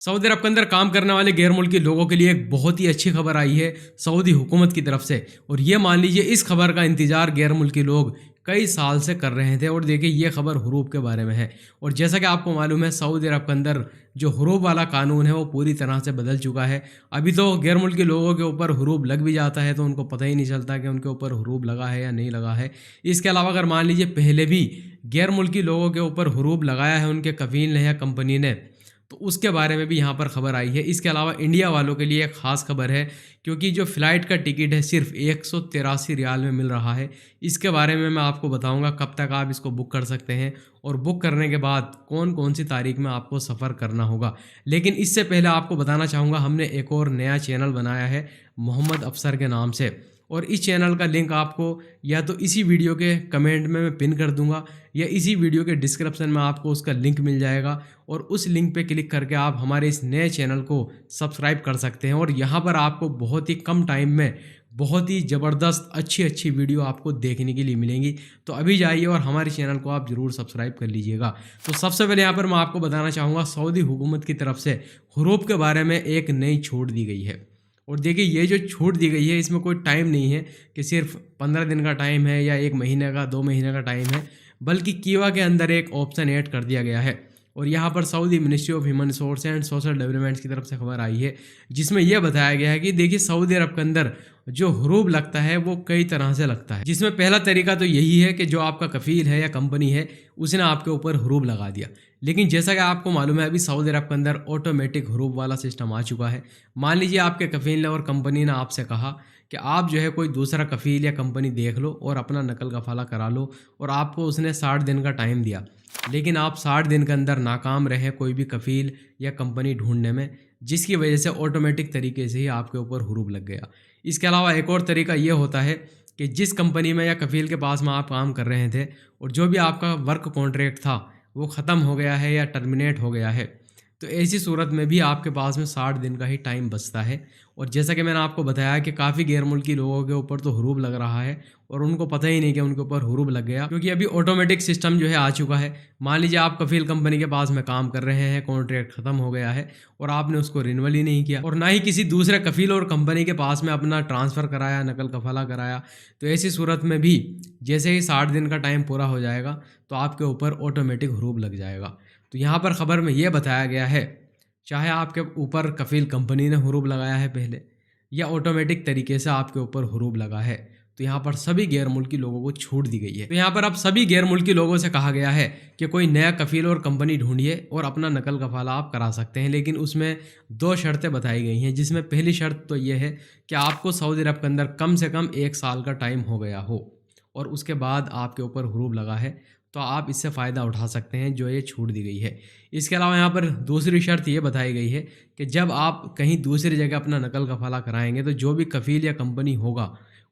Saudi अरब के अंदर काम करने वाले गैर मुल्की लोगों के लिए एक बहुत ही अच्छी खबर आई है सऊदी हुकूमत की तरफ से। और ये मान लीजिए इस खबर का इंतज़ार गैर मुल्की लोग कई साल से कर रहे थे। और देखिए ये खबर हुरूब के बारे में है। और जैसा कि आपको मालूम है सऊदी अरब के अंदर जो हुरूब वाला कानून है वो पूरी तरह से बदल चुका है। अभी तो गैर मुल्की लोगों के ऊपर हुरूब लग भी जाता है तो उनको पता ही नहीं चलता कि उनके ऊपर हुरूब लगा है या नहीं लगा है। इसके अलावा अगर मान लीजिए पहले भी गैर मुल्की लोगों के ऊपर हुरूब लगाया है उनके कफील ने या कंपनी ने, तो उसके बारे में भी यहाँ पर खबर आई है। इसके अलावा इंडिया वालों के लिए एक ख़ास खबर है, क्योंकि जो फ़्लाइट का टिकट है सिर्फ 183 रियाल में मिल रहा है। इसके बारे में मैं आपको बताऊंगा कब तक आप इसको बुक कर सकते हैं और बुक करने के बाद कौन कौन सी तारीख में आपको सफ़र करना होगा। लेकिन इससे पहले आपको बताना चाहूँगा हमने एक और नया चैनल बनाया है मोहम्मद अफसर के नाम से। और इस चैनल का लिंक आपको या तो इसी वीडियो के कमेंट में मैं पिन कर दूंगा या इसी वीडियो के डिस्क्रिप्शन में आपको उसका लिंक मिल जाएगा। और उस लिंक पे क्लिक करके आप हमारे इस नए चैनल को सब्सक्राइब कर सकते हैं। और यहाँ पर आपको बहुत ही कम टाइम में बहुत ही ज़बरदस्त अच्छी वीडियो आपको देखने के लिए मिलेंगी। तो अभी जाइए और हमारे चैनल को आप ज़रूर सब्सक्राइब कर लीजिएगा। तो सबसे पहले यहाँ पर मैं आपको बताना चाहूँगा सऊदी हुकूमत की तरफ से हुरूब के बारे में एक नई छूट दी गई है। और देखिए ये जो छूट दी गई है इसमें कोई टाइम नहीं है कि सिर्फ 15 दिन का टाइम है या 1 महीने का 2 महीने का टाइम है, बल्कि कीवा के अंदर एक ऑप्शन ऐड कर दिया गया है। और यहाँ पर Saudi ministry of human resource and social development की तरफ से खबर आई है, जिसमें यह बताया गया है कि देखिए सऊदी अरब के अंदर जो हुरूब लगता है वो कई तरह से लगता है। जिसमें पहला तरीका तो यही है कि जो आपका कफील है या कंपनी है उसने आपके ऊपर हुरूब लगा दिया। लेकिन जैसा कि आपको मालूम है अभी सऊदी अरब के अंदर ऑटोमेटिक हुरूब वाला सिस्टम आ चुका है। मान लीजिए आपके कफील ने और कंपनी ने आपसे कहा कि आप जो है कोई दूसरा कफील या कंपनी देख लो और अपना नकल कफाला करा लो, और आपको उसने 60 दिन का टाइम दिया, लेकिन आप 60 दिन के अंदर नाकाम रहे कोई भी कफील या कंपनी ढूंढने में, जिसकी वजह से ऑटोमेटिक तरीके से ही आपके ऊपर हुरूब लग गया। इसके अलावा एक और तरीका ये होता है कि जिस कंपनी में या कफील के पास में आप काम कर रहे थे और जो भी आपका वर्क कॉन्ट्रैक्ट था वो ख़त्म हो गया है या टर्मिनेट हो गया है, तो ऐसी सूरत में भी आपके पास में 60 दिन का ही टाइम बचता है। और जैसा कि मैंने आपको बताया कि काफ़ी गैर मुल्की लोगों के ऊपर तो हुरूब लग रहा है और उनको पता ही नहीं कि उनके ऊपर हुरूब लग गया, क्योंकि अभी ऑटोमेटिक सिस्टम जो है आ चुका है। मान लीजिए आप कफील कंपनी के पास में काम कर रहे हैं, कॉन्ट्रैक्ट ख़त्म हो गया है और आपने उसको रिन्यूअल ही नहीं किया और ना ही किसी दूसरे कफील और कंपनी के पास में अपना ट्रांसफ़र कराया, नकल कफाला कराया, तो ऐसी सूरत में भी जैसे ही 60 दिन का टाइम पूरा हो जाएगा तो आपके ऊपर ऑटोमेटिक हुरूब लग जाएगा। तो यहाँ पर ख़बर में ये बताया गया है, चाहे आपके ऊपर कफील कंपनी ने हुरूब लगाया है पहले या ऑटोमेटिक तरीके से आपके ऊपर हुरूब लगा है, तो यहाँ पर सभी गैर मुल्की लोगों को छूट दी गई है। तो यहाँ पर अब सभी गैर मुल्की लोगों से कहा गया है कि कोई नया कफील और कंपनी ढूंढिए और अपना नकल कफाला आप करा सकते हैं। लेकिन उसमें 2 शर्तें बताई गई हैं, जिसमें पहली शर्त तो ये है कि आपको सऊदी अरब के अंदर कम से कम 1 साल का टाइम हो गया हो और उसके बाद आपके ऊपर हुरूब लगा है तो आप इससे फ़ायदा उठा सकते हैं, जो ये छूट दी गई है। इसके अलावा यहाँ पर दूसरी शर्त ये बताई गई है कि जब आप कहीं दूसरी जगह अपना नकल कफाला कराएंगे तो जो भी कफील या कंपनी होगा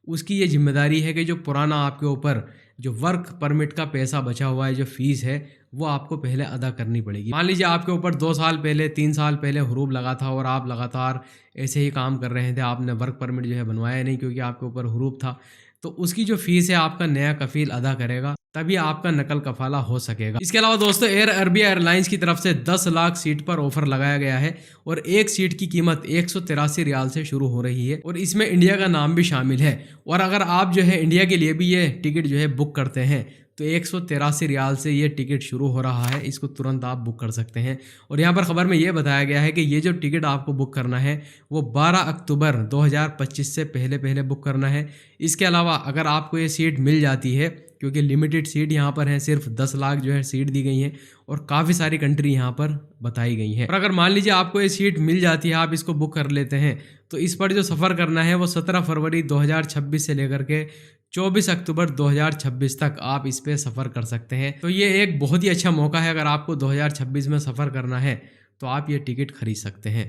उसकी ये जिम्मेदारी है कि जो पुराना आपके ऊपर जो वर्क परमिट का पैसा बचा हुआ है, जो फ़ीस है, वो आपको पहले अदा करनी पड़ेगी। मान लीजिए आपके ऊपर 2 साल पहले 3 साल पहले हुरूब लगा था और आप लगातार ऐसे ही काम कर रहे थे, आपने वर्क परमिट जो है बनवाया नहीं क्योंकि आपके ऊपर हुरूब था, तो उसकी जो फ़ीस है आपका नया कफील अदा करेगा, तभी आपका नकल कफाला हो सकेगा। इसके अलावा दोस्तों एयर अरबिया एयरलाइंस की तरफ से 10 लाख सीट पर ऑफर लगाया गया है और एक सीट की कीमत 183 रियाल से शुरू हो रही है और इसमें इंडिया का नाम भी शामिल है। और अगर आप जो है इंडिया के लिए भी ये टिकट जो है बुक करते हैं तो 183 रियाल से ये टिकट शुरू हो रहा है, इसको तुरंत आप बुक कर सकते हैं। और यहाँ पर ख़बर में ये बताया गया है कि ये जो टिकट आपको बुक करना है वो 12 अक्टूबर 2025 से पहले बुक करना है। इसके अलावा अगर आपको ये सीट मिल जाती है, क्योंकि लिमिटेड सीट यहाँ पर है, सिर्फ 10 लाख जो है सीट दी गई हैं और काफ़ी सारी कंट्री यहाँ पर बताई गई हैं, और अगर मान लीजिए आपको ये सीट मिल जाती है, आप इसको बुक कर लेते हैं, तो इस पर जो सफ़र करना है वो 17 फरवरी 2026 से लेकर के 24 अक्टूबर 2026 तक आप इस पे सफ़र कर सकते हैं। तो ये एक बहुत ही अच्छा मौका है, अगर आपको 2026 में सफ़र करना है तो आप ये टिकट खरीद सकते हैं।